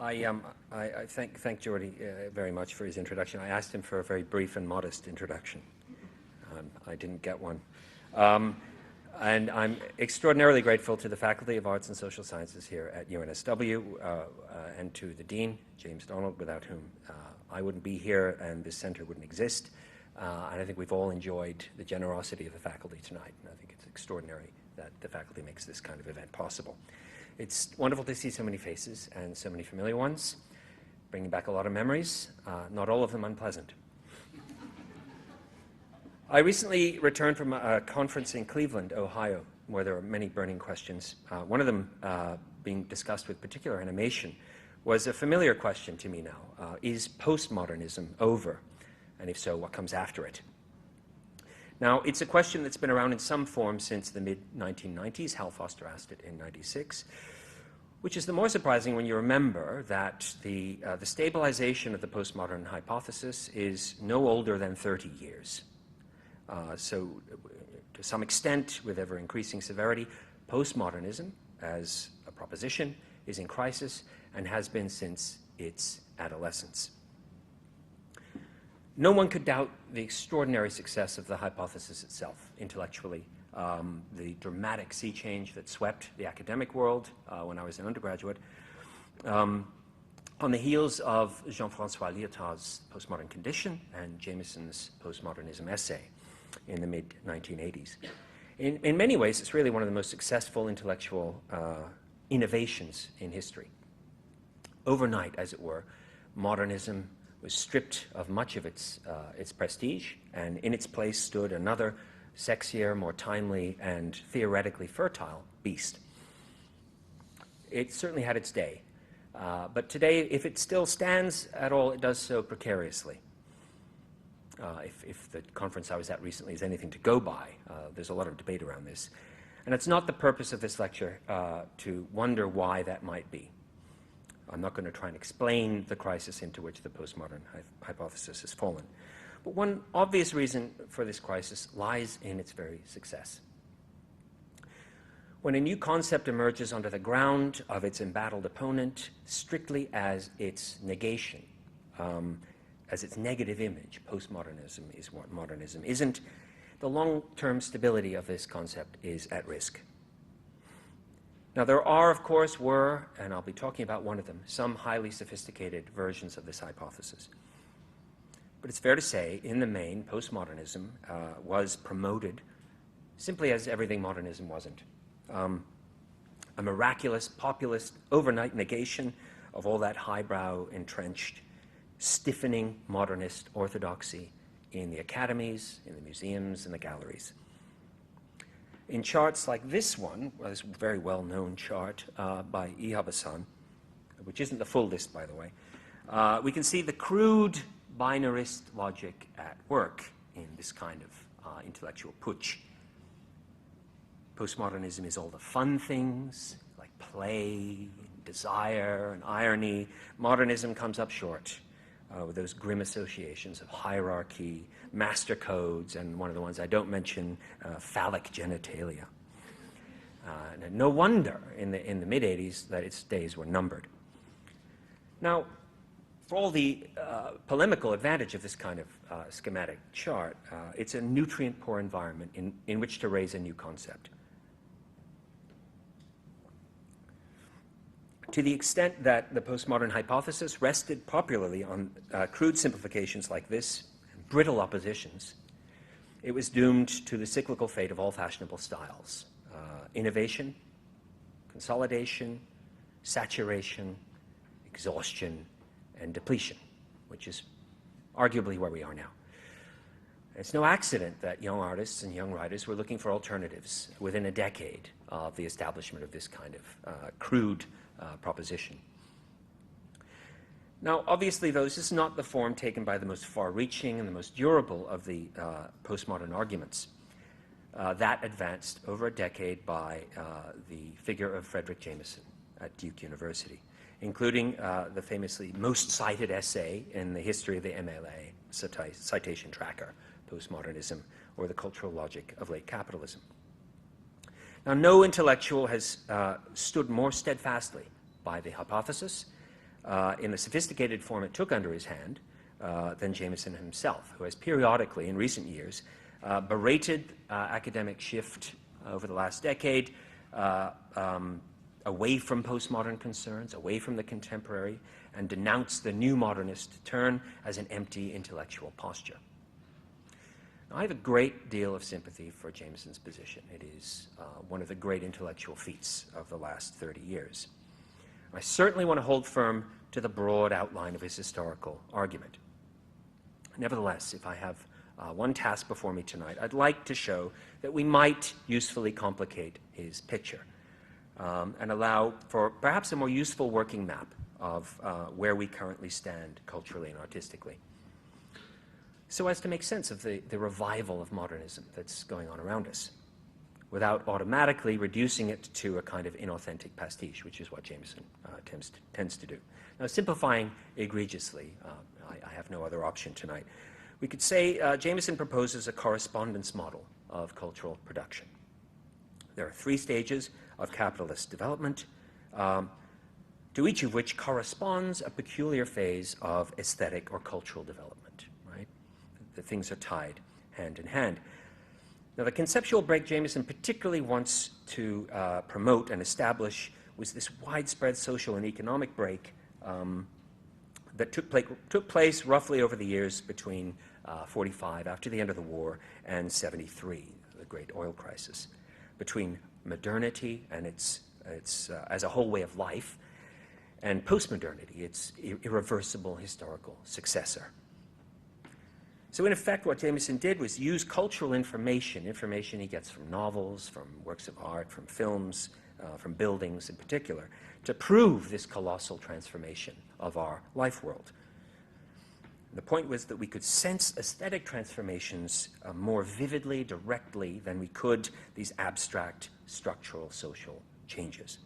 I thank Jordy very much for his introduction. I asked him for a very brief and modest introduction. I didn't get one. And I'm extraordinarily grateful to the Faculty of Arts and Social Sciences here at UNSW and to the Dean, James Donald, without whom I wouldn't be here and this center wouldn't exist. And I think we've all enjoyed the generosity of the faculty tonight. And I think it's extraordinary that the faculty makes this kind of event possible. It's wonderful to see so many faces and so many familiar ones, bringing back a lot of memories, not all of them unpleasant. I recently returned from a conference in Cleveland, Ohio, where there were many burning questions. One of them being discussed with particular animation was a familiar question to me now. Is postmodernism over? And if so, what comes after it? Now, it's a question that's been around in some form since the mid-1990s. Hal Foster asked it in '96, which is the more surprising when you remember that the stabilization of the postmodern hypothesis is no older than 30 years. So, to some extent, with ever-increasing severity, postmodernism as a proposition is in crisis and has been since its adolescence. No one could doubt the extraordinary success of the hypothesis itself, intellectually. The dramatic sea change that swept the academic world when I was an undergraduate. On the heels of Jean-François Lyotard's Postmodern Condition and Jameson's Postmodernism essay in the mid-1980s. In many ways, it's really one of the most successful intellectual innovations in history. Overnight, as it were, modernism was stripped of much of its prestige, and in its place stood another sexier, more timely, and theoretically fertile beast. It certainly had its day, but today, if it still stands at all, it does so precariously. If the conference I was at recently is anything to go by, there's a lot of debate around this. And it's not the purpose of this lecture to wonder why that might be. I'm not going to try and explain the crisis into which the postmodern hypothesis has fallen. But one obvious reason for this crisis lies in its very success. When a new concept emerges under the ground of its embattled opponent, strictly as its negation, as its negative image, postmodernism is what modernism isn't, the long-term stability of this concept is at risk. Now, there are, of course, and I'll be talking about one of them, some highly sophisticated versions of this hypothesis. But it's fair to say, in the main, postmodernism was promoted simply as everything modernism wasn't. A miraculous, populist, overnight negation of all that highbrow, entrenched, stiffening modernist orthodoxy in the academies, in the museums, and the galleries. In charts like this one, this very well-known chart by Ihab-Hassan, which isn't the full list, by the way, we can see the crude binarist logic at work in this kind of intellectual putsch. Postmodernism is all the fun things, like play, and desire, and irony. Modernism comes up short with those grim associations of hierarchy, master codes, and one of the ones I don't mention, phallic genitalia. And no wonder in the mid-'80s that its days were numbered. Now, for all the polemical advantage of this kind of schematic chart, it's a nutrient-poor environment in which to raise a new concept. To the extent that the postmodern hypothesis rested popularly on crude simplifications like this, brittle oppositions, it was doomed to the cyclical fate of all fashionable styles. Innovation, consolidation, saturation, exhaustion, and depletion, which is arguably where we are now. It's no accident that young artists and young writers were looking for alternatives within a decade of the establishment of this kind of crude proposition. Now, obviously, though, this is not the form taken by the most far-reaching and the most durable of the postmodern arguments. That advanced over a decade by the figure of Frederick Jameson at Duke University, including the famously most cited essay in the history of the MLA, Citation Tracker, Postmodernism, or the Cultural Logic of Late Capitalism. Now, no intellectual has stood more steadfastly by the hypothesis in the sophisticated form it took under his hand than Jameson himself, who has periodically, in recent years, berated academic shift over the last decade away from postmodern concerns, away from the contemporary, and denounced the new modernist turn as an empty intellectual posture. Now, I have a great deal of sympathy for Jameson's position. It is one of the great intellectual feats of the last 30 years. I certainly want to hold firm to the broad outline of his historical argument. Nevertheless, if I have one task before me tonight, I'd like to show that we might usefully complicate his picture and allow for perhaps a more useful working map of where we currently stand culturally and artistically, so as to make sense of the revival of modernism that's going on around us, without automatically reducing it to a kind of inauthentic pastiche, which is what Jameson tends to do. Now, simplifying egregiously, I have no other option tonight. We could say Jameson proposes a correspondence model of cultural production. There are 3 stages of capitalist development, to each of which corresponds a peculiar phase of aesthetic or cultural development, right? The things are tied hand in hand. Now, the conceptual break Jameson particularly wants to promote and establish was this widespread social and economic break that took place roughly over the years between 45, after the end of the war, and 73, the great oil crisis, between modernity and its as a whole way of life, and postmodernity, its irreversible historical successor. So in effect, what Jameson did was use cultural information he gets from novels, from works of art, from films, from buildings in particular, to prove this colossal transformation of our life world. The point was that we could sense aesthetic transformations more vividly, directly, than we could these abstract structural social changes.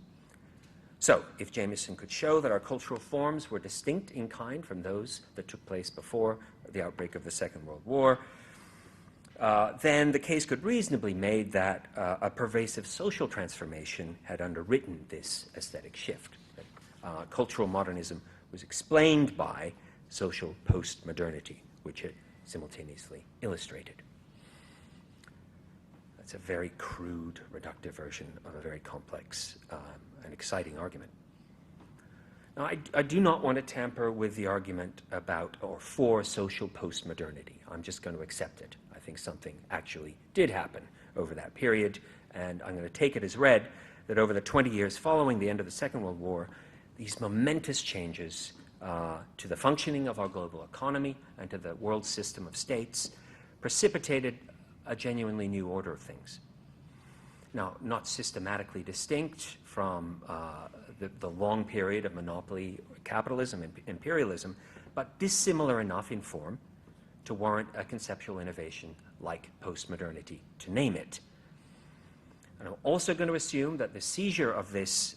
So, if Jameson could show that our cultural forms were distinct in kind from those that took place before the outbreak of the Second World War, then the case could reasonably be made that a pervasive social transformation had underwritten this aesthetic shift. That cultural modernism was explained by social postmodernity, which it simultaneously illustrated. That's a very crude, reductive version of a very complex and exciting argument. Now, I do not want to tamper with the argument about or for social postmodernity. I'm just going to accept it. I think something actually did happen over that period, and I'm going to take it as read that over the 20 years following the end of the Second World War, these momentous changes to the functioning of our global economy and to the world system of states precipitated a genuinely new order of things. Now, not systematically distinct from the long period of monopoly capitalism and imperialism, but dissimilar enough in form to warrant a conceptual innovation like postmodernity, to name it. And I'm also going to assume that the seizure of this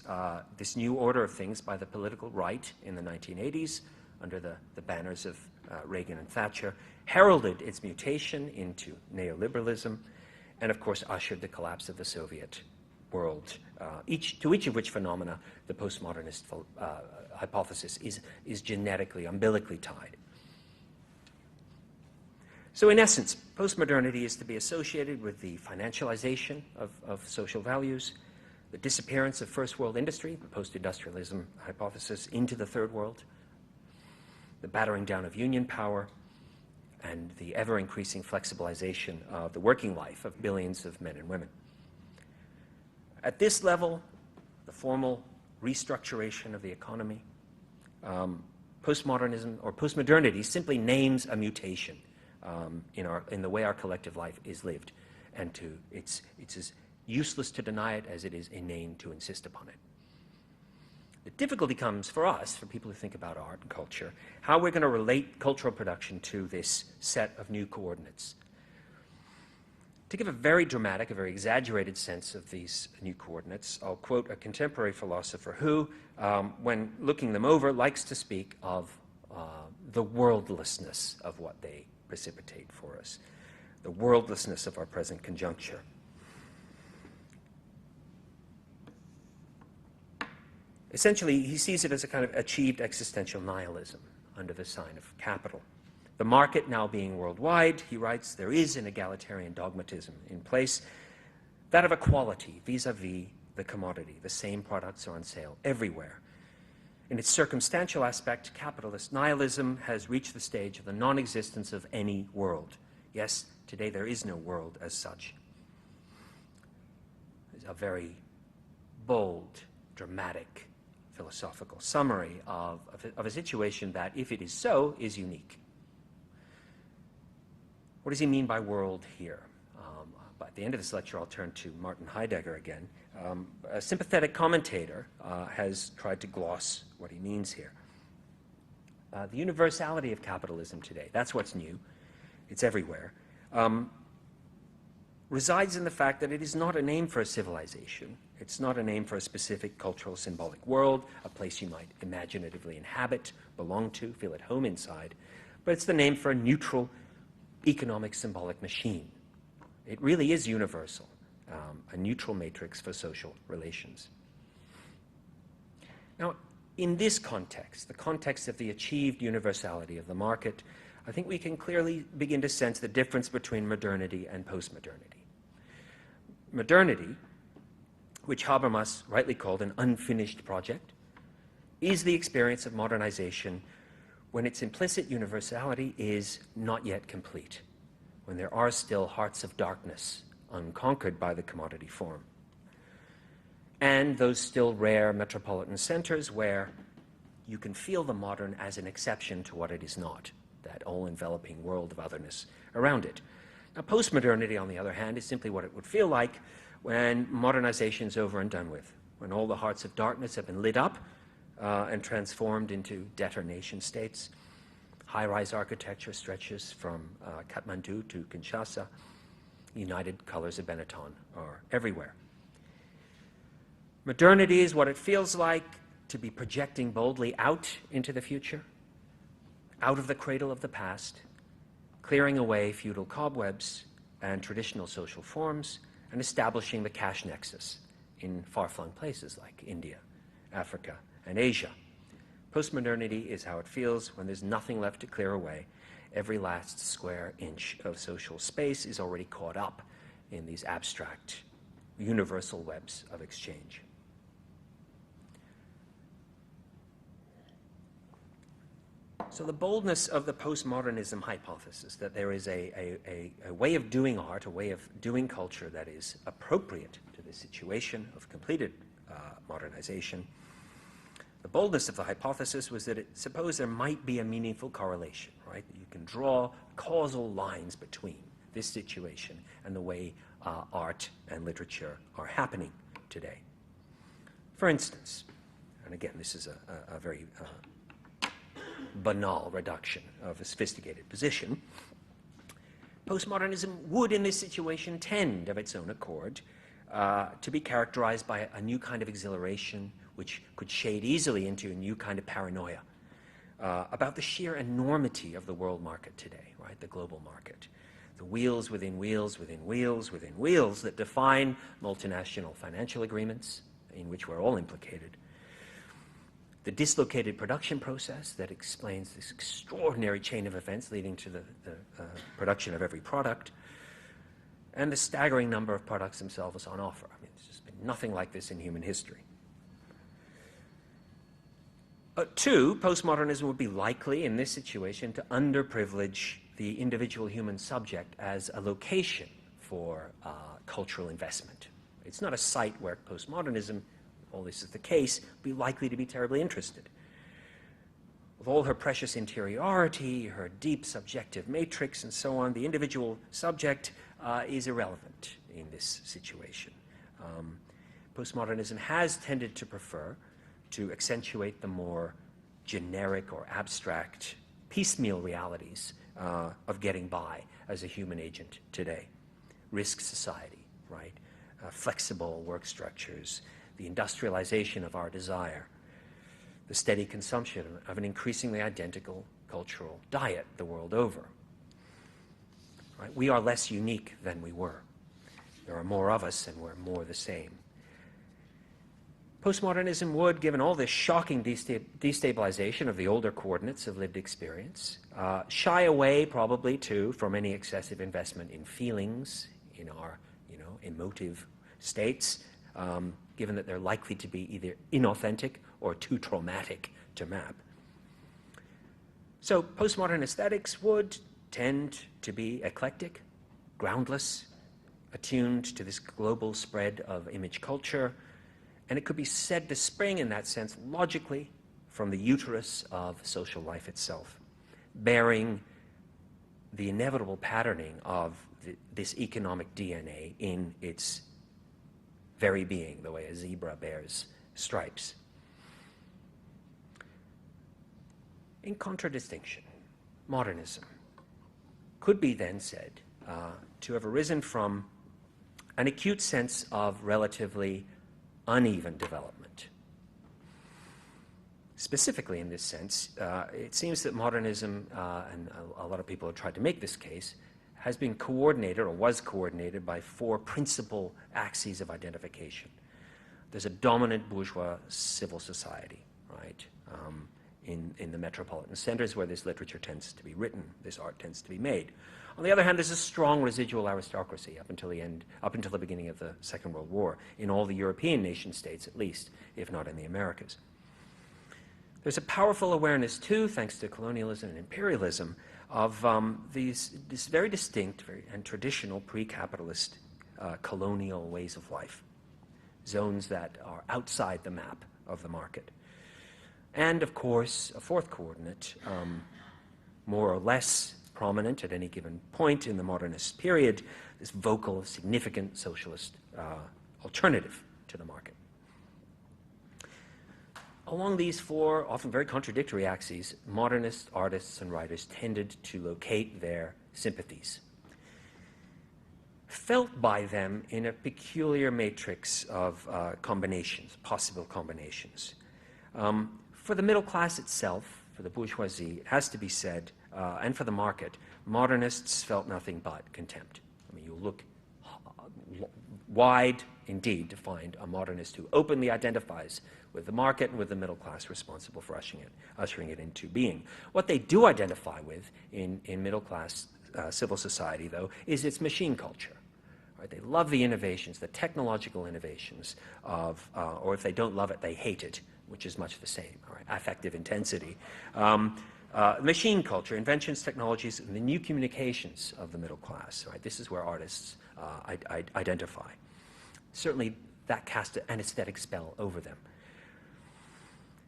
new order of things by the political right in the 1980s, under the banners of Reagan and Thatcher, heralded its mutation into neoliberalism, and of course ushered the collapse of the Soviet world, to each of which phenomena the postmodernist hypothesis is genetically, umbilically tied. So in essence, postmodernity is to be associated with the financialization of social values, the disappearance of first world industry, the post-industrialism hypothesis, into the third world, the battering down of union power, and the ever-increasing flexibilization of the working life of billions of men and women. At this level, the formal restructuration of the economy, postmodernism or postmodernity simply names a mutation in the way our collective life is lived, and it's as useless to deny it as it is inane to insist upon it. The difficulty comes for us, for people who think about art and culture, how we're going to relate cultural production to this set of new coordinates. To give a very dramatic, a very exaggerated sense of these new coordinates, I'll quote a contemporary philosopher who, when looking them over, likes to speak of the worldlessness of what they precipitate for us, the worldlessness of our present conjuncture. Essentially, he sees it as a kind of achieved existential nihilism under the sign of capital. The market now being worldwide, he writes, there is an egalitarian dogmatism in place, that of equality vis-a-vis the commodity. The same products are on sale everywhere. In its circumstantial aspect, capitalist nihilism has reached the stage of the non-existence of any world. Yes, today there is no world as such. It's a very bold, dramatic, philosophical summary of a situation that, if it is so, is unique. What does he mean by world here? By the end of this lecture, I'll turn to Martin Heidegger again. A sympathetic commentator has tried to gloss what he means here. The universality of capitalism today, that's what's new, it's everywhere, resides in the fact that it is not a name for a civilization. It's not a name for a specific cultural symbolic world, a place you might imaginatively inhabit, belong to, feel at home inside, but it's the name for a neutral economic symbolic machine. It really is universal, a neutral matrix for social relations. Now, in this context, the context of the achieved universality of the market, I think we can clearly begin to sense the difference between modernity and postmodernity. Modernity, which Habermas rightly called an unfinished project, is the experience of modernization when its implicit universality is not yet complete, when there are still hearts of darkness unconquered by the commodity form, and those still rare metropolitan centers where you can feel the modern as an exception to what it is not, that all-enveloping world of otherness around it. Now, postmodernity, on the other hand, is simply what it would feel like when modernization is over and done with, when all the hearts of darkness have been lit up and transformed into debtor nation states. High-rise architecture stretches from Kathmandu to Kinshasa. United colors of Benetton are everywhere. Modernity is what it feels like to be projecting boldly out into the future, out of the cradle of the past, clearing away feudal cobwebs and traditional social forms, and establishing the cash nexus in far-flung places like India, Africa, and Asia. Postmodernity is how it feels when there's nothing left to clear away. Every last square inch of social space is already caught up in these abstract, universal webs of exchange. So the boldness of the postmodernism hypothesis, that there is a way of doing art, a way of doing culture that is appropriate to the situation of completed modernization, the boldness of the hypothesis was that it supposed there might be a meaningful correlation, right? That you can draw causal lines between this situation and the way art and literature are happening today. For instance, and again, this is a very banal reduction of a sophisticated position, postmodernism would in this situation tend of its own accord to be characterized by a new kind of exhilaration which could shade easily into a new kind of paranoia about the sheer enormity of the world market today, right, the global market. The wheels within wheels within wheels within wheels that define multinational financial agreements in which we're all implicated. The dislocated production process that explains this extraordinary chain of events leading to the production of every product, and the staggering number of products themselves on offer. I mean, there's just been nothing like this in human history. Two, postmodernism would be likely in this situation to underprivilege the individual human subject as a location for cultural investment. It's not a site where postmodernism, all this is the case, be likely to be terribly interested. With all her precious interiority, her deep subjective matrix, and so on, the individual subject is irrelevant in this situation. Postmodernism has tended to prefer to accentuate the more generic or abstract piecemeal realities of getting by as a human agent today. Risk society, right? Flexible work structures, the industrialization of our desire, the steady consumption of an increasingly identical cultural diet the world over. Right? We are less unique than we were. There are more of us and we're more the same. Postmodernism would, given all this shocking destabilization of the older coordinates of lived experience, shy away probably too from any excessive investment in feelings, in our emotive states, given that they're likely to be either inauthentic or too traumatic to map. So postmodern aesthetics would tend to be eclectic, groundless, attuned to this global spread of image culture, and it could be said to spring in that sense logically from the uterus of social life itself, bearing the inevitable patterning of this economic DNA in its very being, the way a zebra bears stripes. In contradistinction, modernism could be then said to have arisen from an acute sense of relatively uneven development. Specifically in this sense, it seems that modernism, and a lot of people have tried to make this case, has been coordinated or was coordinated by four principal axes of identification. There's a dominant bourgeois civil society, right, in the metropolitan centers where this literature tends to be written, this art tends to be made. On the other hand, there's a strong residual aristocracy up until the beginning of the Second World War, in all the European nation states at least, if not in the Americas. There's a powerful awareness too, thanks to colonialism and imperialism, of these very distinct and traditional pre-capitalist colonial ways of life, zones that are outside the map of the market. And of course, a fourth coordinate, more or less prominent at any given point in the modernist period, this vocal, significant socialist alternative to the market. Along these four, often very contradictory axes, modernist artists and writers tended to locate their sympathies, felt by them in a peculiar matrix of combinations, possible combinations. For the middle class itself, for the bourgeoisie, it has to be said, and for the market, modernists felt nothing but contempt. I mean, you look wide indeed to find a modernist who openly identifies with the market and with the middle class responsible for ushering it into being. What they do identify with in middle class civil society, though, is its machine culture. Right? They love the innovations, the technological innovations of, or if they don't love it, they hate it, which is much the same, all right? Affective intensity. Machine culture, inventions, technologies, and the new communications of the middle class. Right? This is where artists identify. Certainly that cast an aesthetic spell over them.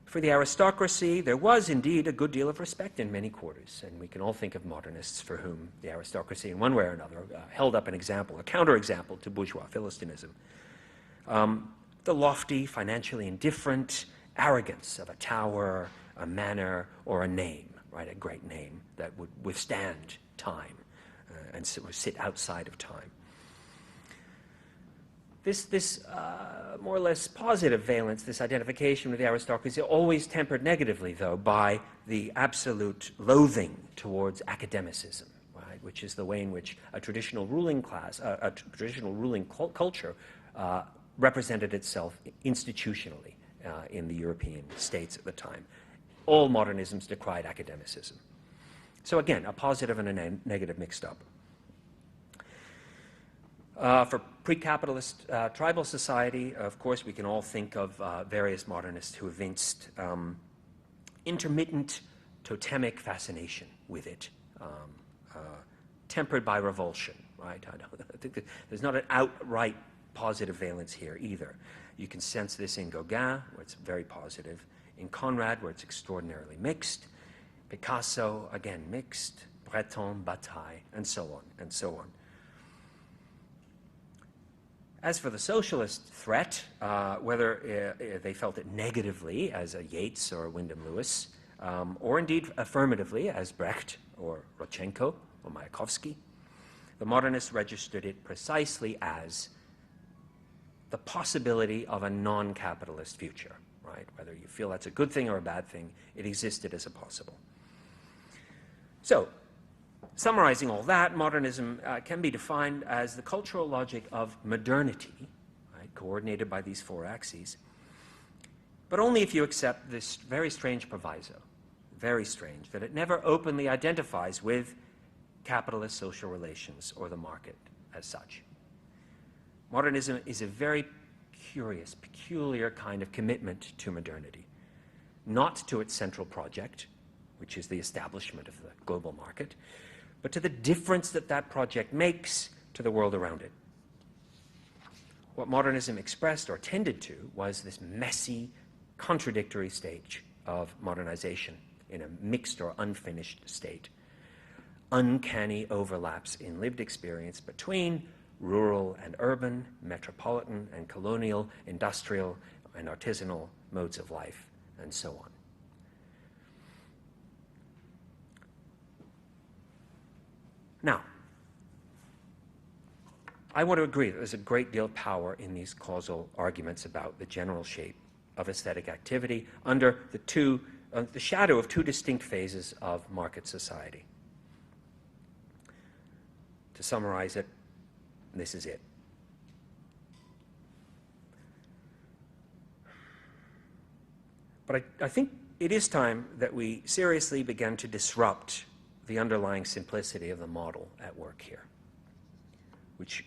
For the aristocracy, there was indeed a good deal of respect in many quarters, and we can all think of modernists for whom the aristocracy, in one way or another, held up an example, a counterexample to bourgeois Philistinism. The lofty, financially indifferent arrogance of a tower, a manor, or a name, right, a great name that would withstand time and sit outside of time. This more or less positive valence, this identification with the aristocracy, always tempered negatively, though, by the absolute loathing towards academicism, right, which is the way in which a traditional ruling class, a traditional ruling culture represented itself institutionally in the European states at the time. All modernisms decried academicism. So again, a positive and a negative mixed up. For pre-capitalist tribal society, of course, we can all think of various modernists who evinced intermittent totemic fascination with it, tempered by revulsion, right? I think that there's not an outright positive valence here either. You can sense this in Gauguin, where it's very positive, in Conrad, where it's extraordinarily mixed, Picasso, again mixed, Breton, Bataille, and so on, and so on. As for the socialist threat, whether they felt it negatively as a Yeats or a Wyndham Lewis, or indeed affirmatively as Brecht or Rodchenko or Mayakovsky, the modernists registered it precisely as the possibility of a non-capitalist future, right? Whether you feel that's a good thing or a bad thing, it existed as a possible. So, summarizing all that, modernism can be defined as the cultural logic of modernity, right, coordinated by these four axes, but only if you accept this very strange proviso, very strange, that it never openly identifies with capitalist social relations or the market as such. Modernism is a very curious, peculiar kind of commitment to modernity, not to its central project, which is the establishment of the global market, but to the difference that that project makes to the world around it. What modernism expressed or tended to was this messy, contradictory stage of modernization in a mixed or unfinished state. Uncanny overlaps in lived experience between rural and urban, metropolitan and colonial, industrial and artisanal modes of life, and so on. Now, I want to agree that there's a great deal of power in these causal arguments about the general shape of aesthetic activity under the shadow of two distinct phases of market society. To summarize it, this is it. But I think it is time that we seriously began to disrupt the underlying simplicity of the model at work here, which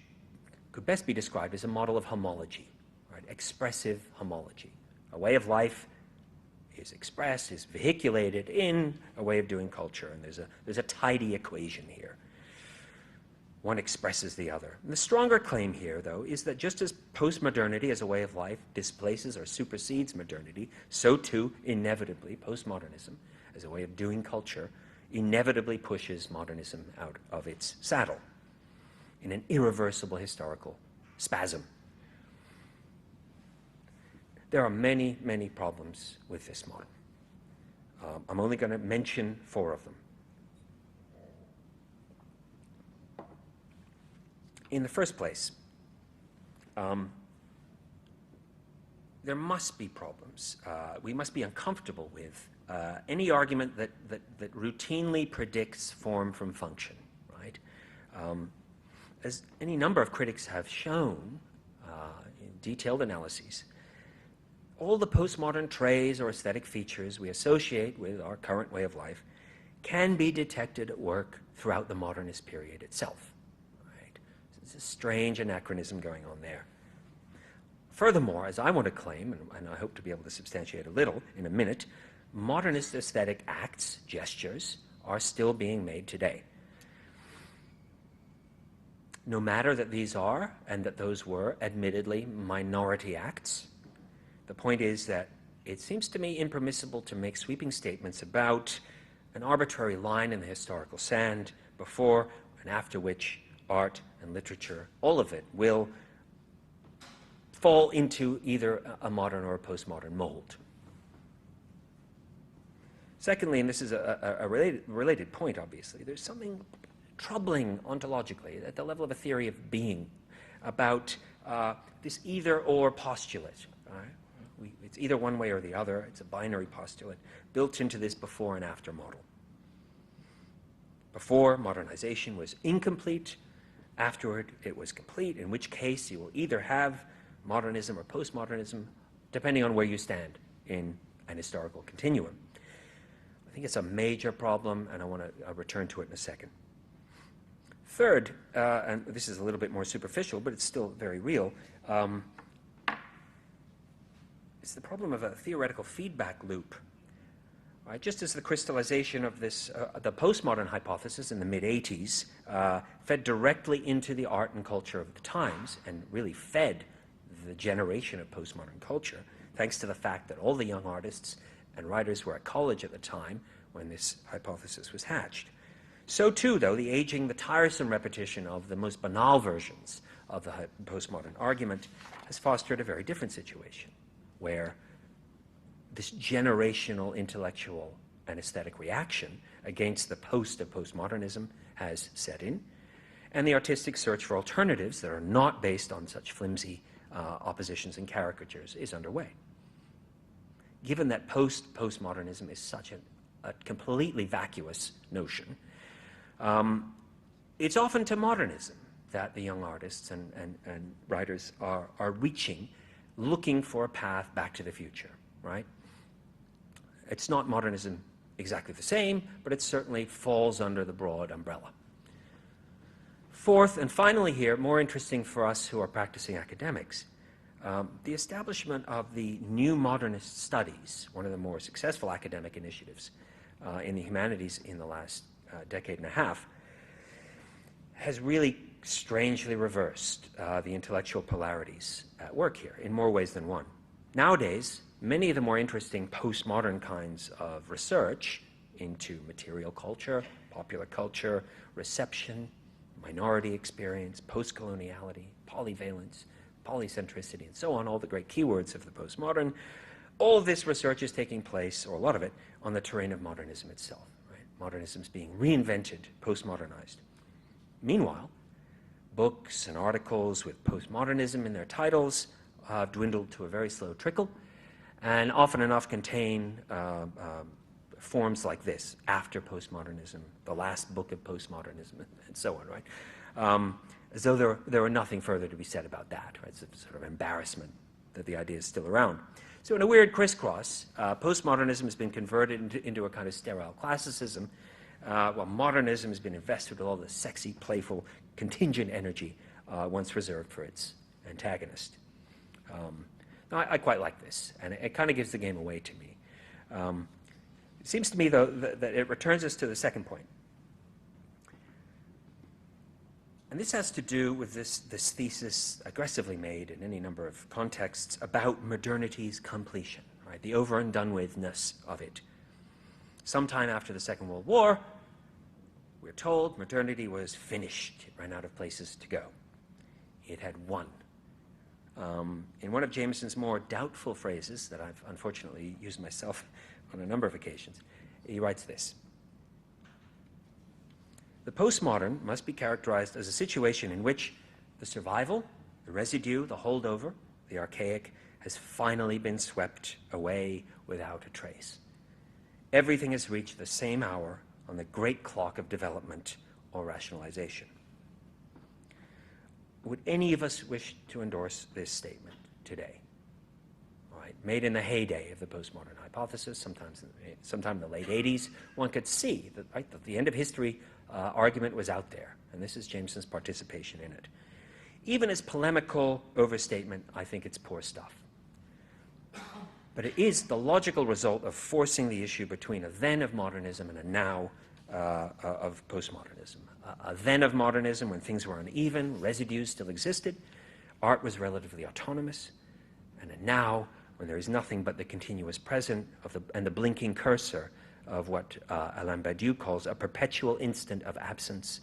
could best be described as a model of homology, right? Expressive homology. A way of life is expressed, is vehiculated in a way of doing culture, and there's a tidy equation here. One expresses the other. And the stronger claim here, though, is that just as postmodernity as a way of life displaces or supersedes modernity, so too, inevitably, postmodernism as a way of doing culture inevitably pushes modernism out of its saddle in an irreversible historical spasm. There are many, many problems with this model. I'm only going to mention 4 of them. In the first place, there must be problems. We must be uncomfortable with any argument that routinely predicts form from function, right? As any number of critics have shown in detailed analyses, all the postmodern traits or aesthetic features we associate with our current way of life can be detected at work throughout the modernist period itself. There's a strange anachronism going on there. Furthermore, as I want to claim, and I hope to be able to substantiate a little in a minute, modernist aesthetic acts, gestures, are still being made today. No matter that these are, and that those were, admittedly minority acts, the point is that it seems to me impermissible to make sweeping statements about an arbitrary line in the historical sand before and after which art and literature, all of it, will fall into either a modern or a postmodern mold. Secondly, and this is a related point, obviously, there's something troubling ontologically at the level of a theory of being about this either-or postulate. Right? It's either one way or the other. It's a binary postulate built into this before and after model. Before, modernization was incomplete. Afterward, it was complete, in which case you will either have modernism or postmodernism, depending on where you stand in an historical continuum. I think it's a major problem, and I want to return to it in a second. Third, and this is a little bit more superficial, but it's still very real, it's the problem of a theoretical feedback loop. Right? Just as the crystallization of this, the postmodern hypothesis in the mid-'80s fed directly into the art and culture of the times and really fed the generation of postmodern culture, thanks to the fact that all the young artists and writers were at college at the time when this hypothesis was hatched. So too, though, the tiresome repetition of the most banal versions of the postmodern argument has fostered a very different situation, where this generational intellectual and aesthetic reaction against the post of postmodernism has set in, and the artistic search for alternatives that are not based on such flimsy oppositions and caricatures is underway. Given that postmodernism is such a completely vacuous notion, it's often to modernism that the young artists and writers are reaching, looking for a path back to the future. right? It's not modernism exactly the same, but it certainly falls under the broad umbrella. Fourth, and finally here, more interesting for us who are practicing academics, the establishment of the New Modernist Studies, one of the more successful academic initiatives in the humanities in the last decade and a half, has really strangely reversed the intellectual polarities at work here in more ways than one. Nowadays, many of the more interesting postmodern kinds of research into material culture, popular culture, reception, minority experience, post-coloniality, polyvalence, polycentricity, and so on, all the great keywords of the postmodern, all of this research is taking place, or a lot of it, on the terrain of modernism itself. Right? Modernism is being reinvented, postmodernized. Meanwhile, books and articles with postmodernism in their titles have dwindled to a very slow trickle, and often enough contain forms like this: after postmodernism, the last book of postmodernism, and so on, right? As though there were nothing further to be said about that, right? It's a sort of embarrassment that the idea is still around. So in a weird crisscross, postmodernism has been converted into a kind of sterile classicism, while modernism has been invested with all the sexy, playful, contingent energy once reserved for its antagonist. Now, I quite like this, and it kind of gives the game away to me. It seems to me, though, that it returns us to the second point. And this has to do with this thesis aggressively made in any number of contexts about modernity's completion, right? The over and done with-ness of it. Sometime after the Second World War, we're told modernity was finished. It ran out of places to go. It had won. In one of Jameson's more doubtful phrases that I've unfortunately used myself on a number of occasions, he writes this: "The postmodern must be characterized as a situation in which the survival, the residue, the holdover, the archaic, has finally been swept away without a trace. Everything has reached the same hour on the great clock of development or rationalization." Would any of us wish to endorse this statement today? All right, made in the heyday of the postmodern hypothesis, sometime in the late 80s, one could see that, right, that the end of history argument was out there, and this is Jameson's participation in it. Even as polemical overstatement, I think it's poor stuff. But it is the logical result of forcing the issue between a then of modernism and a now of postmodernism. A then of modernism, when things were uneven, residues still existed, art was relatively autonomous, and a now, when there is nothing but the continuous present and the blinking cursor of what Alain Badiou calls a perpetual instant of absence,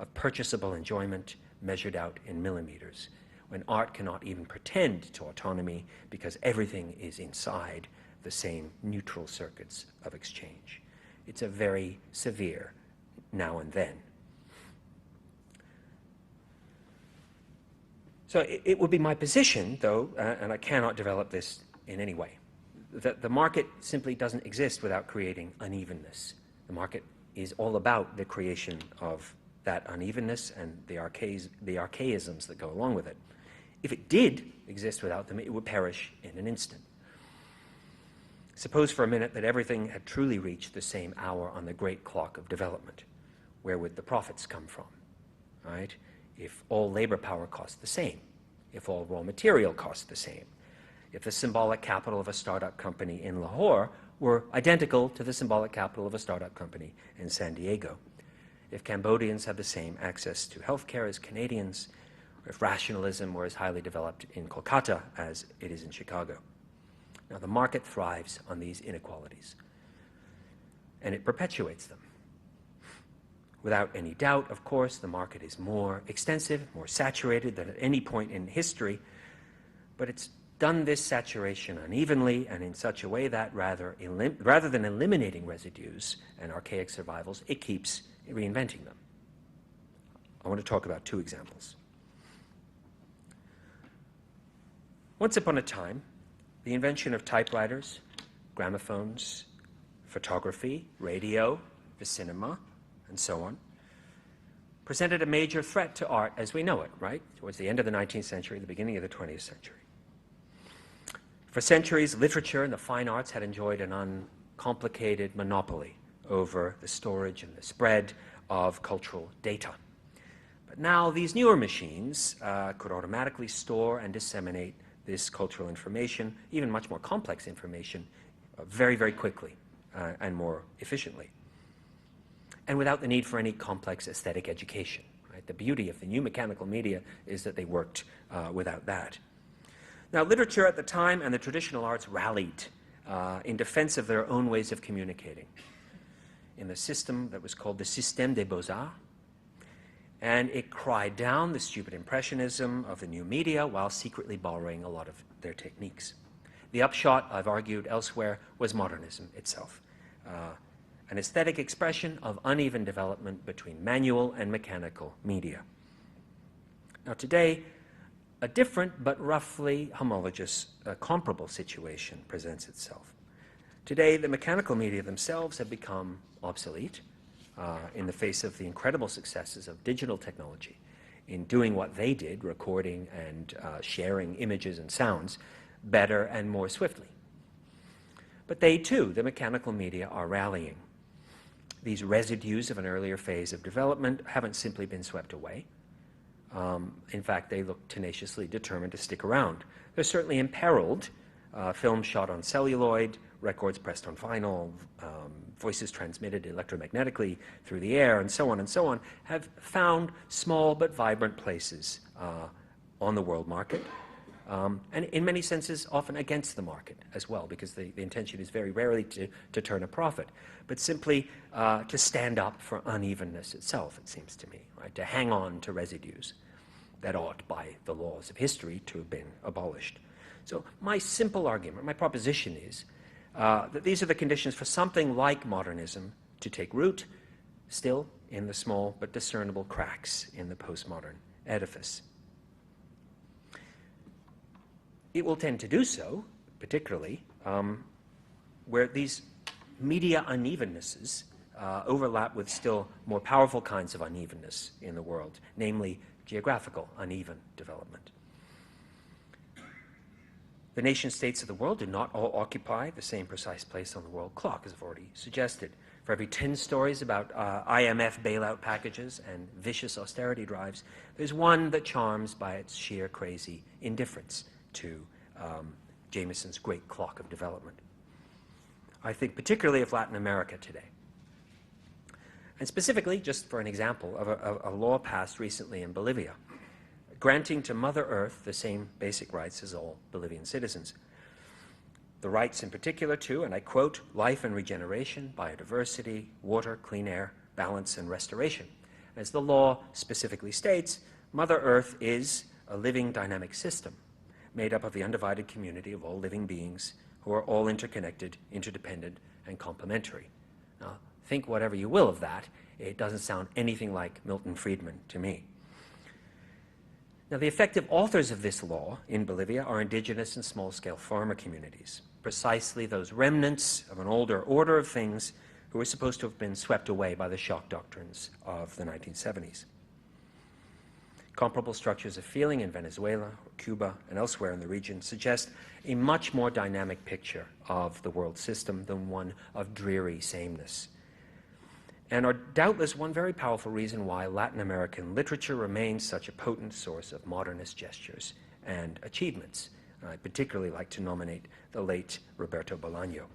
of purchasable enjoyment measured out in millimeters, when art cannot even pretend to autonomy because everything is inside the same neutral circuits of exchange. It's a very severe now and then. So it would be my position, though, and I cannot develop this in any way, that the market simply doesn't exist without creating unevenness. The market is all about the creation of that unevenness and the archaisms that go along with it. If it did exist without them, it would perish in an instant. Suppose for a minute that everything had truly reached the same hour on the great clock of development. Where would the profits come from, right? If all labor power cost the same, if all raw material cost the same, if the symbolic capital of a startup company in Lahore were identical to the symbolic capital of a startup company in San Diego, if Cambodians had the same access to healthcare as Canadians, or if rationalism were as highly developed in Kolkata as it is in Chicago. Now, the market thrives on these inequalities, and it perpetuates them. Without any doubt, of course, the market is more extensive, more saturated than at any point in history, but it's done this saturation unevenly and in such a way that rather than eliminating residues and archaic survivals, it keeps reinventing them. I want to talk about two examples. Once upon a time, the invention of typewriters, gramophones, photography, radio, the cinema, and so on, presented a major threat to art as we know it, right? Towards the end of the 19th century, the beginning of the 20th century. For centuries, literature and the fine arts had enjoyed an uncomplicated monopoly over the storage and the spread of cultural data. But now these newer machines could automatically store and disseminate this cultural information, even much more complex information, very, very quickly and more efficiently, and without the need for any complex aesthetic education. Right? The beauty of the new mechanical media is that they worked without that. Now, literature at the time and the traditional arts rallied in defense of their own ways of communicating in the system that was called the Système des Beaux-Arts, and it cried down the stupid impressionism of the new media while secretly borrowing a lot of their techniques. The upshot, I've argued elsewhere, was modernism itself, an aesthetic expression of uneven development between manual and mechanical media. Now today, a different but roughly homologous, comparable situation presents itself. Today, the mechanical media themselves have become obsolete in the face of the incredible successes of digital technology in doing what they did, recording and sharing images and sounds, better and more swiftly. But they too, the mechanical media, are rallying. These residues of an earlier phase of development haven't simply been swept away. In fact, they look tenaciously determined to stick around. They're certainly imperiled. Films shot on celluloid, records pressed on vinyl, voices transmitted electromagnetically through the air, and so on, have found small but vibrant places on the world market, and in many senses often against the market as well, because the intention is very rarely to turn a profit, but simply to stand up for unevenness itself, it seems to me, right? To hang on to residues that ought, by the laws of history, to have been abolished. So my simple argument, my proposition is that these are the conditions for something like modernism to take root, still in the small but discernible cracks in the postmodern edifice. It will tend to do so, particularly where these media unevennesses overlap with still more powerful kinds of unevenness in the world, namely geographical uneven development. The nation-states of the world do not all occupy the same precise place on the world clock, as I've already suggested. For every 10 stories about IMF bailout packages and vicious austerity drives, there's one that charms by its sheer crazy indifference to Jameson's great clock of development. I think particularly of Latin America today. And specifically, just for an example, of a law passed recently in Bolivia, granting to Mother Earth the same basic rights as all Bolivian citizens. The rights in particular to, and I quote, life and regeneration, biodiversity, water, clean air, balance, and restoration. As the law specifically states, Mother Earth is a living dynamic system made up of the undivided community of all living beings who are all interconnected, interdependent, and complementary. Now, think whatever you will of that. It doesn't sound anything like Milton Friedman to me. Now, the effective authors of this law in Bolivia are indigenous and small-scale farmer communities, precisely those remnants of an older order of things who were supposed to have been swept away by the shock doctrines of the 1970s. Comparable structures of feeling in Venezuela, Cuba, and elsewhere in the region suggest a much more dynamic picture of the world system than one of dreary sameness, and are doubtless one very powerful reason why Latin American literature remains such a potent source of modernist gestures and achievements. I'd particularly like to nominate the late Roberto Bolaño,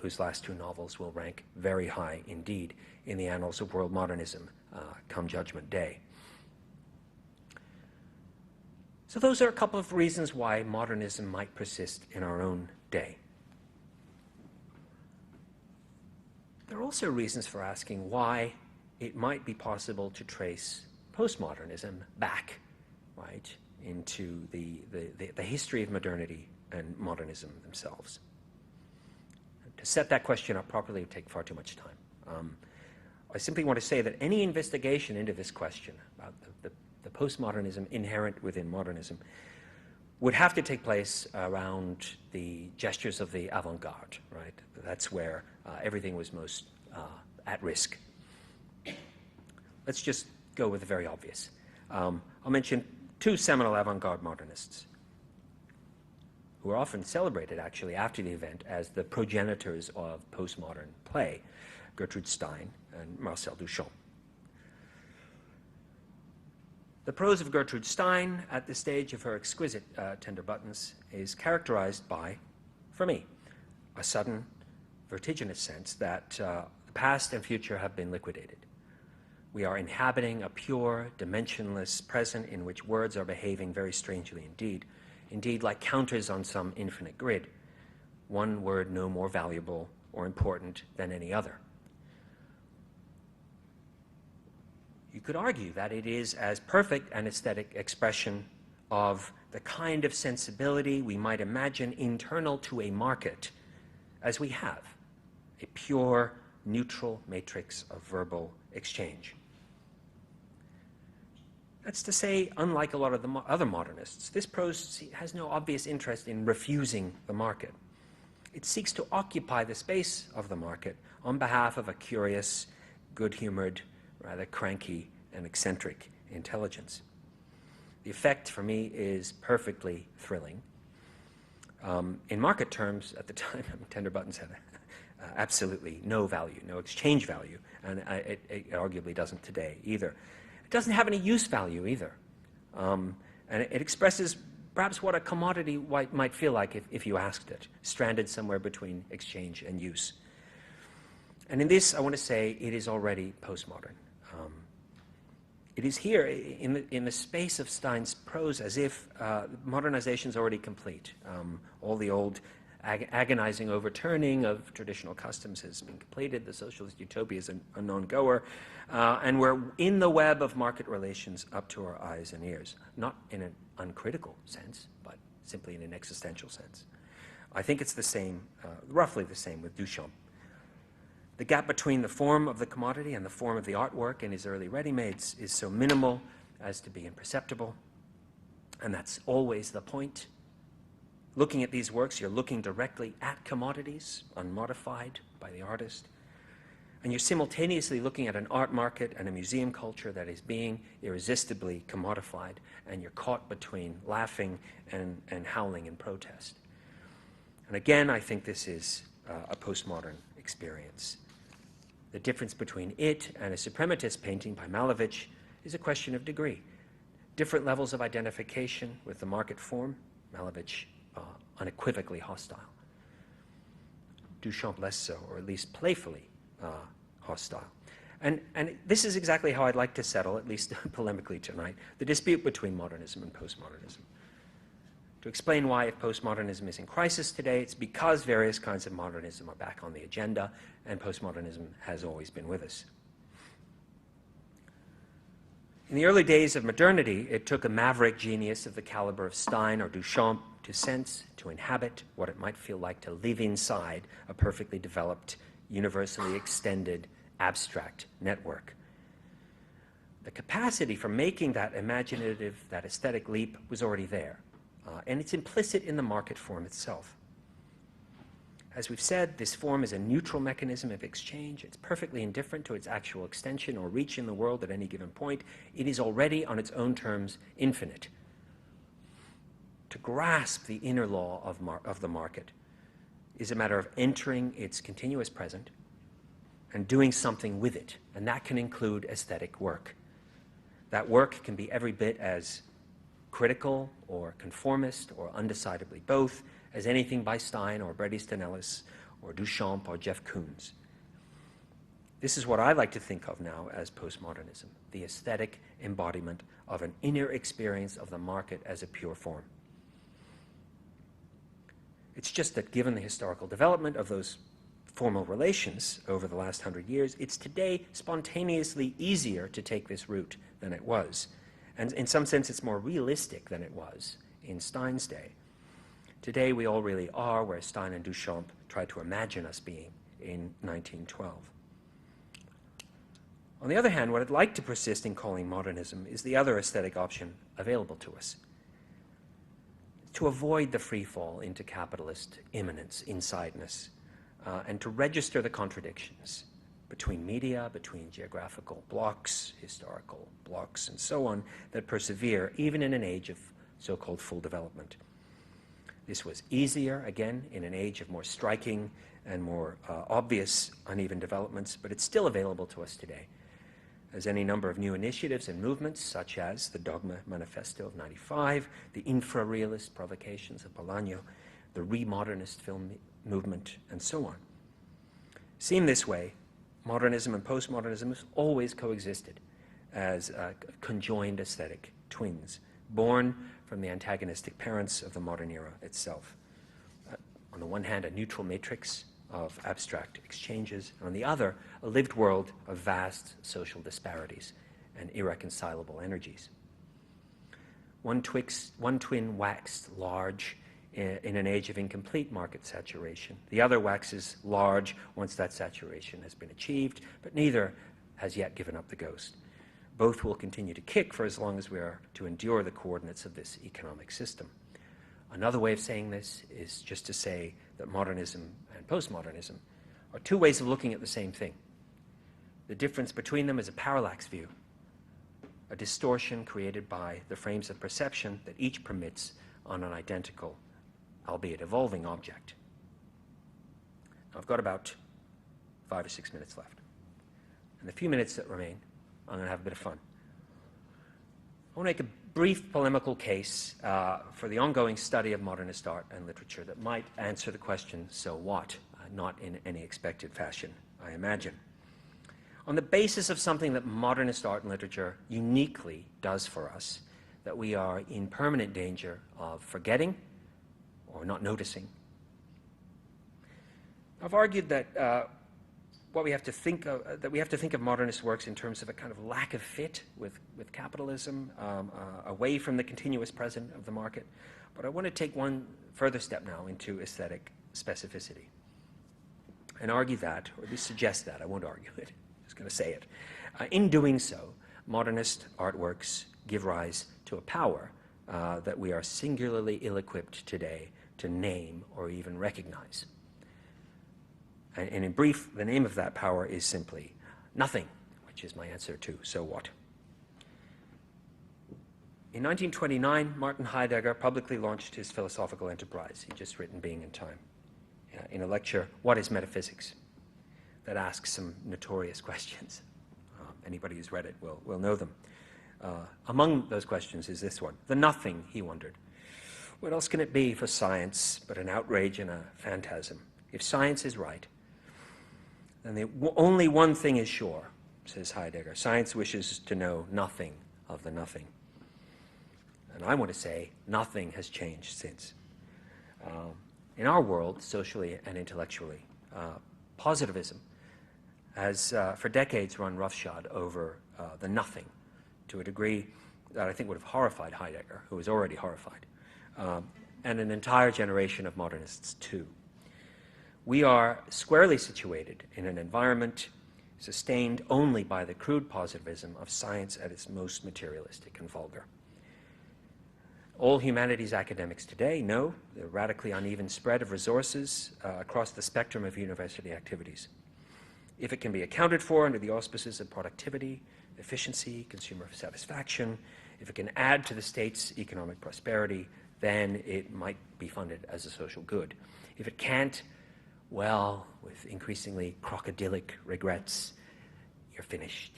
whose last two novels will rank very high indeed in the annals of world modernism come Judgment Day. So those are a couple of reasons why modernism might persist in our own day. There are also reasons for asking why it might be possible to trace postmodernism back, right, into the history of modernity and modernism themselves. To set that question up properly would take far too much time. I simply want to say that any investigation into this question about the postmodernism inherent within modernism would have to take place around the gestures of the avant-garde, right? That's where everything was most at risk. Let's just go with the very obvious. I'll mention two seminal avant-garde modernists. who are often celebrated actually after the event as the progenitors of postmodern play, Gertrude Stein and Marcel Duchamp. The prose of Gertrude Stein at the stage of her exquisite Tender Buttons is characterized by, for me, a sudden, vertiginous sense that the past and future have been liquidated. We are inhabiting a pure, dimensionless present in which words are behaving very strangely indeed like counters on some infinite grid, one word no more valuable or important than any other. You could argue that it is as perfect an aesthetic expression of the kind of sensibility we might imagine internal to a market as we have, a pure, neutral matrix of verbal exchange. That's to say, unlike a lot of the other modernists, this prose has no obvious interest in refusing the market. It seeks to occupy the space of the market on behalf of a curious, good-humored, rather cranky and eccentric intelligence. The effect, for me, is perfectly thrilling. In market terms, at the time, Tender Buttons had absolutely no value, no exchange value, and it arguably doesn't today either. It doesn't have any use value either. And it expresses perhaps what a commodity might feel like if you asked it, stranded somewhere between exchange and use. And in this, I want to say, it is already postmodern. It is here in the space of Stein's prose as if modernization is already complete. All the old agonizing overturning of traditional customs has been completed. The socialist utopia is a non-goer. And we're in the web of market relations up to our eyes and ears, not in an uncritical sense, but simply in an existential sense. I think it's the same, roughly the same with Duchamp. The gap between the form of the commodity and the form of the artwork in his early ready-mades is so minimal as to be imperceptible, and that's always the point. Looking at these works, you're looking directly at commodities, unmodified by the artist, and you're simultaneously looking at an art market and a museum culture that is being irresistibly commodified, and you're caught between laughing and howling in protest. And again, I think this is a postmodern experience. The difference between it and a suprematist painting by Malevich is a question of degree. Different levels of identification with the market form, Malevich unequivocally hostile. Duchamp less so, or at least playfully hostile. And this is exactly how I'd like to settle, at least polemically tonight, the dispute between modernism and postmodernism. To explain why, if postmodernism is in crisis today, it's because various kinds of modernism are back on the agenda, and postmodernism has always been with us. In the early days of modernity, it took a maverick genius of the caliber of Stein or Duchamp to sense, to inhabit what it might feel like to live inside a perfectly developed, universally extended, abstract network. The capacity for making that imaginative, that aesthetic leap was already there. And it's implicit in the market form itself. As we've said, this form is a neutral mechanism of exchange. It's perfectly indifferent to its actual extension or reach in the world at any given point. It is already, on its own terms, infinite. To grasp the inner law of the market is a matter of entering its continuous present and doing something with it, and that can include aesthetic work. That work can be every bit as critical or conformist or undecidedly both as anything by Stein or Bret Easton Ellis or Duchamp or Jeff Koons. This is what I like to think of now as postmodernism, the aesthetic embodiment of an inner experience of the market as a pure form. It's just that given the historical development of those formal relations over the last 100 years, it's today spontaneously easier to take this route than it was. And in some sense, it's more realistic than it was in Stein's day. Today, we all really are where Stein and Duchamp tried to imagine us being in 1912. On the other hand, what I'd like to persist in calling modernism is the other aesthetic option available to us. To avoid the free fall into capitalist immanence, insideness, and to register the contradictions between media, between geographical blocks, historical blocks, and so on, that persevere even in an age of so-called full development. This was easier, again, in an age of more striking and more obvious uneven developments, but it's still available to us today, as any number of new initiatives and movements, such as the Dogma Manifesto of '95, the infra-realist provocations of Bolaño, the re-modernist film movement, and so on. Seen this way, modernism and postmodernism have always coexisted as conjoined aesthetic twins, born from the antagonistic parents of the modern era itself. On the one hand, a neutral matrix of abstract exchanges, and on the other, a lived world of vast social disparities and irreconcilable energies. One twin waxed large in an age of incomplete market saturation. The other waxes large once that saturation has been achieved, but neither has yet given up the ghost. Both will continue to kick for as long as we are to endure the coordinates of this economic system. Another way of saying this is just to say that modernism and postmodernism are two ways of looking at the same thing. The difference between them is a parallax view, a distortion created by the frames of perception that each permits on an identical, albeit evolving, object. Now, I've got about 5 or 6 minutes left. In the few minutes that remain, I'm going to have a bit of fun. I want to make a brief polemical case for the ongoing study of modernist art and literature that might answer the question, so what? Not in any expected fashion, I imagine. On the basis of something that modernist art and literature uniquely does for us, that we are in permanent danger of forgetting or not noticing. I've argued that we have to think of modernist works in terms of a kind of lack of fit with capitalism, away from the continuous present of the market. But I want to take one further step now into aesthetic specificity and argue that, or at least suggest that. I won't argue it. I'm just going to say it. In doing so, modernist artworks give rise to a power that we are singularly ill-equipped today to name or even recognize. And in brief, the name of that power is simply nothing, which is my answer to so what. In 1929, Martin Heidegger publicly launched his philosophical enterprise. He'd just written Being and Time in a lecture, What is Metaphysics?, that asks some notorious questions. Anybody who's read it will know them. Among those questions is this one. The nothing, he wondered. What else can it be for science but an outrage and a phantasm? If science is right, then only one thing is sure, says Heidegger. Science wishes to know nothing of the nothing. And I want to say nothing has changed since. In our world, socially and intellectually, positivism has for decades run roughshod over the nothing to a degree that I think would have horrified Heidegger, who was already horrified, and an entire generation of modernists too. We are squarely situated in an environment sustained only by the crude positivism of science at its most materialistic and vulgar. All humanities academics today know the radically uneven spread of resources across the spectrum of university activities. If it can be accounted for under the auspices of productivity, efficiency, consumer satisfaction, if it can add to the state's economic prosperity, then it might be funded as a social good. If it can't, well, with increasingly crocodilic regrets, you're finished.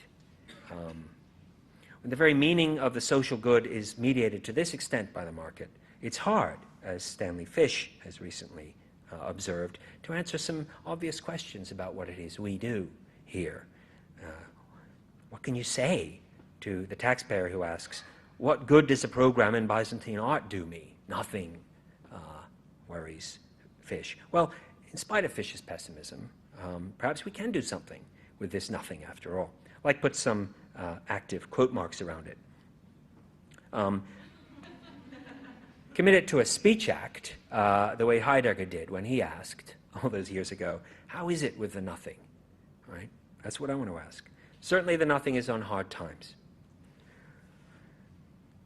When the very meaning of the social good is mediated to this extent by the market, it's hard, as Stanley Fish has recently observed, to answer some obvious questions about what it is we do here. What can you say to the taxpayer who asks, what good does a program in Byzantine art do me? Nothing, worries Fish. Well, in spite of Fish's pessimism, perhaps we can do something with this nothing after all, like put some active quote marks around it. Commit it to a speech act the way Heidegger did when he asked all those years ago, how is it with the nothing? Right? That's what I want to ask. Certainly the nothing is on hard times.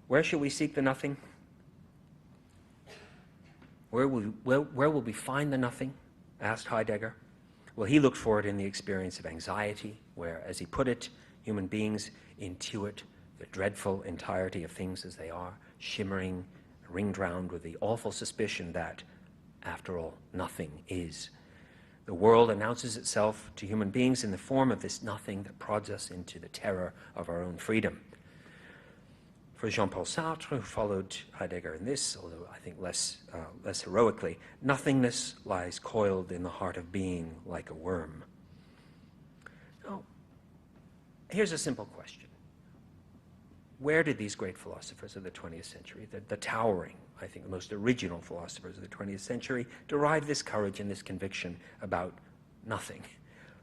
Where shall we seek the nothing? Where will we find the nothing? Asked Heidegger. Well, he looked for it in the experience of anxiety, where, as he put it, human beings intuit the dreadful entirety of things as they are, shimmering, ring-drowned with the awful suspicion that, after all, nothing is. The world announces itself to human beings in the form of this nothing that prods us into the terror of our own freedom. For Jean-Paul Sartre, who followed Heidegger in this, although I think less heroically, nothingness lies coiled in the heart of being like a worm. Now, here's a simple question. Where did these great philosophers of the 20th century, the towering, I think, the most original philosophers of the 20th century, derive this courage and this conviction about nothing?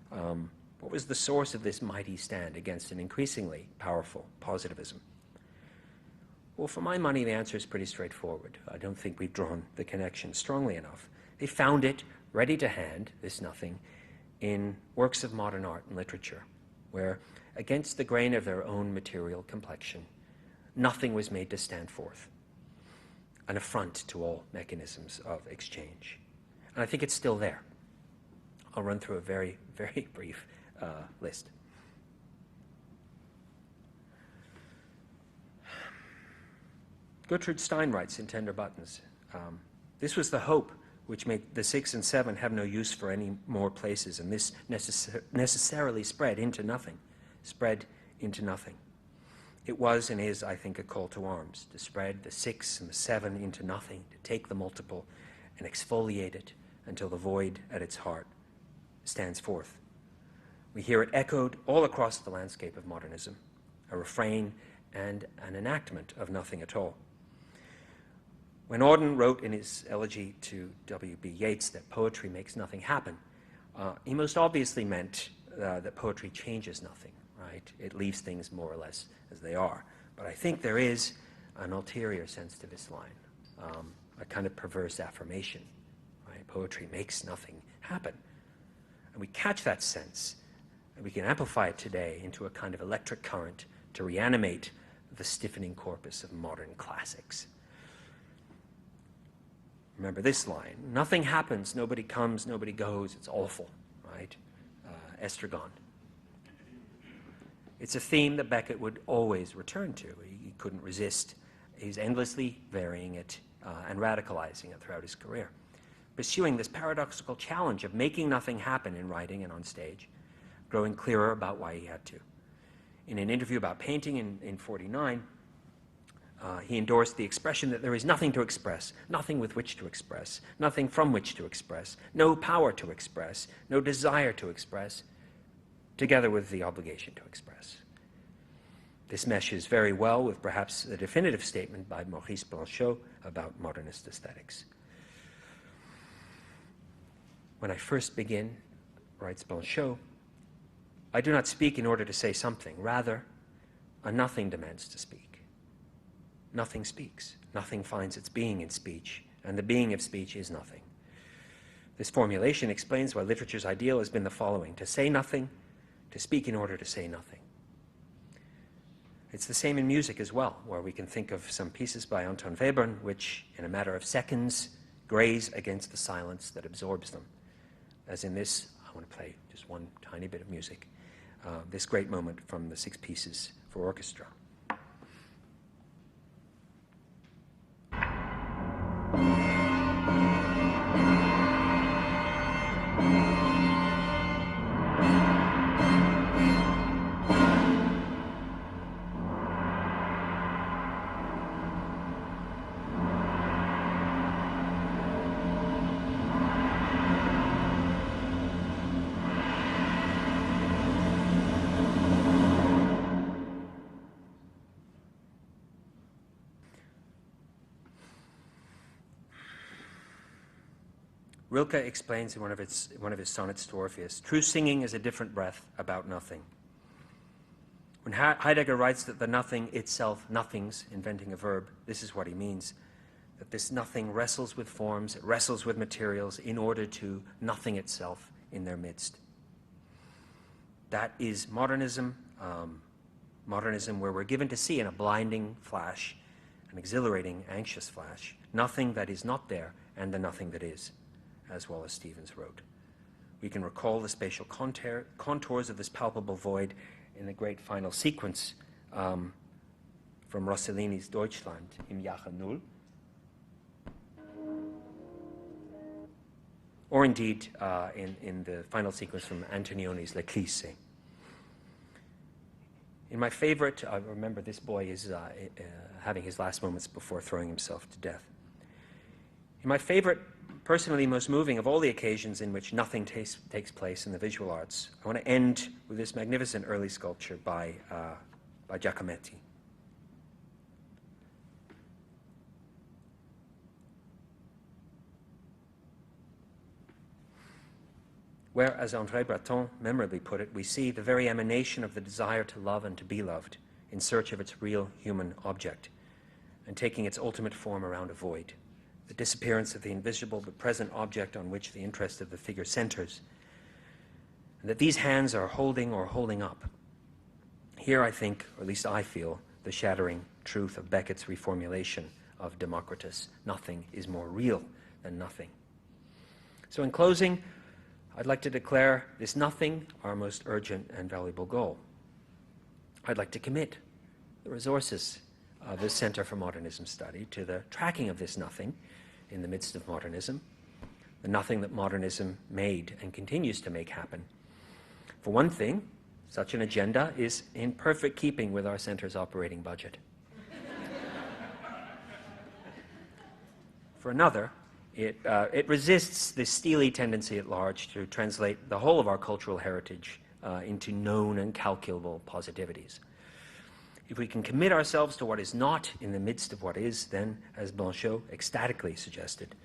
What was the source of this mighty stand against an increasingly powerful positivism? Well, for my money, the answer is pretty straightforward. I don't think we've drawn the connection strongly enough. They found it ready to hand, this nothing, in works of modern art and literature, where, against the grain of their own material complexion, nothing was made to stand forth, an affront to all mechanisms of exchange. And I think it's still there. I'll run through a very, very brief list. Gertrude Stein writes in Tender Buttons, this was the hope which made the 6 and 7 have no use for any more places, and this necessarily spread into nothing. It was and is, I think, a call to arms, to spread the 6 and the 7 into nothing, to take the multiple and exfoliate it until the void at its heart stands forth. We hear it echoed all across the landscape of modernism, a refrain and an enactment of nothing at all. When Auden wrote in his elegy to W.B. Yeats that poetry makes nothing happen, he most obviously meant that poetry changes nothing, right? It leaves things more or less as they are. But I think there is an ulterior sense to this line, a kind of perverse affirmation, right? Poetry makes nothing happen. And we catch that sense, and we can amplify it today into a kind of electric current to reanimate the stiffening corpus of modern classics. Remember this line, nothing happens, nobody comes, nobody goes, it's awful, right? Estragon. It's a theme that Beckett would always return to. He couldn't resist. He's endlessly varying it and radicalizing it throughout his career, pursuing this paradoxical challenge of making nothing happen in writing and on stage, growing clearer about why he had to. In an interview about painting in 1949, he endorsed the expression that there is nothing to express, nothing with which to express, nothing from which to express, no power to express, no desire to express, together with the obligation to express. This meshes very well with perhaps the definitive statement by Maurice Blanchot about modernist aesthetics. When I first begin, writes Blanchot, I do not speak in order to say something. Rather, a nothing demands to speak. Nothing speaks. Nothing finds its being in speech, and the being of speech is nothing. This formulation explains why literature's ideal has been the following: to say nothing, to speak in order to say nothing. It's the same in music as well, where we can think of some pieces by Anton Webern which, in a matter of seconds, graze against the silence that absorbs them. As in this, I want to play just one tiny bit of music, this great moment from the 6 Pieces for Orchestra. Rilke explains in one of his sonnets to Orpheus, true singing is a different breath about nothing. When Heidegger writes that the nothing itself nothings, inventing a verb, this is what he means, that this nothing wrestles with forms, it wrestles with materials in order to nothing itself in their midst. That is modernism, modernism where we're given to see in a blinding flash, an exhilarating, anxious flash, nothing that is not there and the nothing that is, as well as Stevens wrote. We can recall the spatial contours of this palpable void in the great final sequence from Rossellini's Deutschland im Jahre Null, or indeed in the final sequence from Antonioni's L'Eclisse. In my favorite, I remember this boy is having his last moments before throwing himself to death. In my favorite, personally most moving of all the occasions in which nothing takes place in the visual arts, I want to end with this magnificent early sculpture by Giacometti. Where, as André Breton memorably put it, we see the very emanation of the desire to love and to be loved in search of its real human object, and taking its ultimate form around a void, the disappearance of the invisible but present object on which the interest of the figure centers, and that these hands are holding or holding up. Here I think, or at least I feel, the shattering truth of Beckett's reformulation of Democritus: nothing is more real than nothing. So in closing, I'd like to declare this nothing our most urgent and valuable goal. I'd like to commit the resources of the Center for Modernism Study to the tracking of this nothing in the midst of modernism, the nothing that modernism made and continues to make happen. For one thing, such an agenda is in perfect keeping with our center's operating budget. For another, it resists the steely tendency at large to translate the whole of our cultural heritage into known and calculable positivities. If we can commit ourselves to what is not in the midst of what is, then, as Blanchot ecstatically suggested,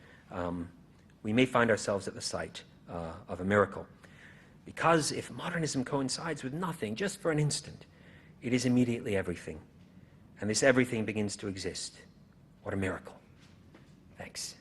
we may find ourselves at the site of a miracle. Because if modernism coincides with nothing, just for an instant, it is immediately everything. And this everything begins to exist. What a miracle. Thanks.